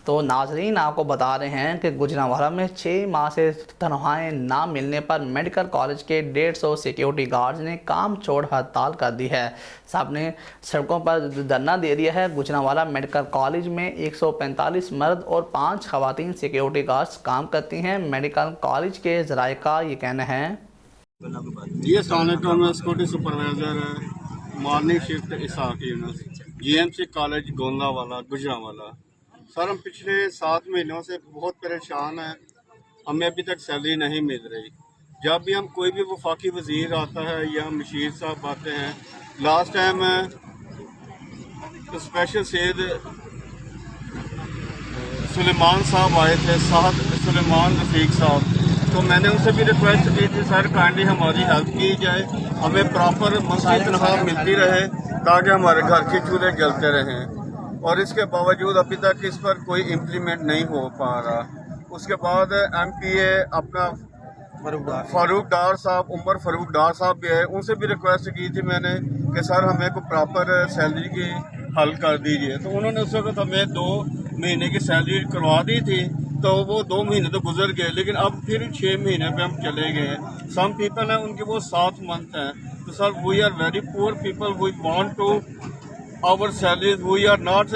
तो नाजरीन आपको बता रहे हैं कि गुजरांवाला में 6 माह से तनख्वाहें ना मिलने पर मेडिकल कॉलेज के 150 सिक्योरिटी गार्ड्स ने काम छोड़ हड़ताल कर दी है। सब ने सड़कों पर धरना दे दिया है। गुजरांवाला मेडिकल कॉलेज में 145 मर्द और 5 खवातीन सिक्योरिटी गार्ड्स काम करती हैं। मेडिकल कॉलेज के ज़राए का ये कहना है। ये security supervisor morning shift Ishaq Younus GMC college Gondawala Gujranwala. Sir हम पिछले 7 महीनों से बहुत परेशान हैं, हमें अभी तक सैलरी नहीं मिल रही। जब भी हम कोई भी वफाकी वजीर आता है या मशीर साहब आते हैं, last time special Syed Suleman साहब आए थे, साहब सुलेमान रफीक साहब, तो मैंने उनसे भी रिक्वेस्ट की थी सर काइंडली हमारी हेल्प की जाए, हमें प्रॉपर मंथली तनख्वाह मिलती रहे ताकि हमारे घर के चूल्हे जलते रहें। और इसके बावजूद अभी तक इस पर कोई इम्प्लीमेंट नहीं हो पा रहा। उसके बाद MPA अपना फारूक डार साहब, उमर फारूक डार साहब भी है, उनसे भी रिक्वेस्ट की थी मैंने कि सर हमें को प्रॉपर सैलरी की हल कर दीजिए। तो उन्होंने उस वक्त हमें 2 महीने की सैलरी करवा दी थी, तो वो 2 महीने तो गुजर गए, लेकिन अब फिर 6 महीने पे हम चले गए। सम पीपल हैं उनके वो 7 मंथ हैं। तो sir we are very poor people, we want to our salaries, we are not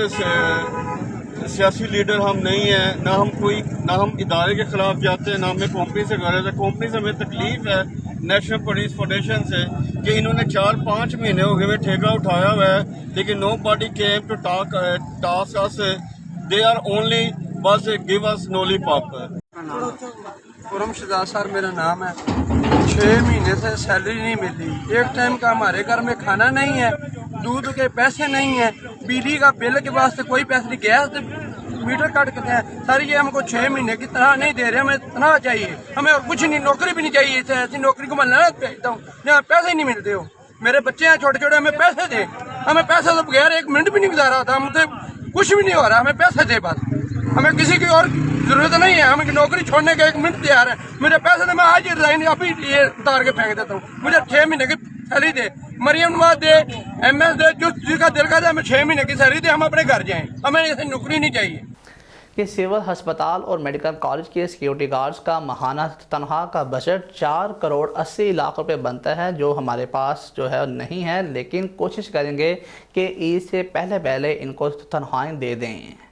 सियासी लीडर हम नहीं है, ना हम इदारे के खिलाफ जाते हैं, ना हमें कंपनी से गरज है। कंपनी से हमें तकलीफ है नेशनल पुलिस फाउंडेशन से कि इन्होंने 4-5 महीने हो गए ठेका उठाया हुआ है, लेकिन nobody came to task us, they are only बस give us lollipop. Khurram Shahzad sir मेरा नाम है। 6 महीने से सैलरी नहीं मिली, एक टाइम का हमारे घर में खाना नहीं है, दूध के पैसे नहीं है, बिजली का बिल के वास्ते कोई पैसे नहीं, गैस मीटर काट के हैं सर। ये हमको 6 महीने की तनख्वाह नहीं दे रहे, हमें तनख्वाह चाहिए, हमें और कुछ नहीं, नौकरी भी नहीं चाहिए। ऐसी नौकरी को मैं लानत भेजता हूँ जहाँ पैसे ही नहीं मिलते हो। मेरे बच्चे हैं छोटे छोटे, हमें पैसे दे, हमें पैसे तो बगैर 1 मिनट भी नहीं गुजारा था, हमसे कुछ भी नहीं हो रहा, हमें पैसे दे बस, हमें किसी की और जरूरत नहीं है, हमें नौकरी छोड़ने के 1 मिनट तैयार है। मुझे पैसे दे, मैं आज ही रिजाइन अभी ये उतार के फेंक देता हूँ। मुझे 6 महीने की सैलरी दे, मरियम नवाज दे, MS दे, जो जिसका दिल का दे, हमें 6 महीने की सैलरी दे, हम अपने घर जाएं, हमें ऐसी नौकरी नहीं चाहिए। कि सिविल अस्पताल और मेडिकल कॉलेज के सिक्योरिटी गार्ड्स का माहाना तनख्वाह का बजट 4 करोड़ 80 लाख रुपए बनता है, जो हमारे पास जो है नहीं है, लेकिन कोशिश करेंगे कि ईद से पहले इनको तनख्वाहें दे दें।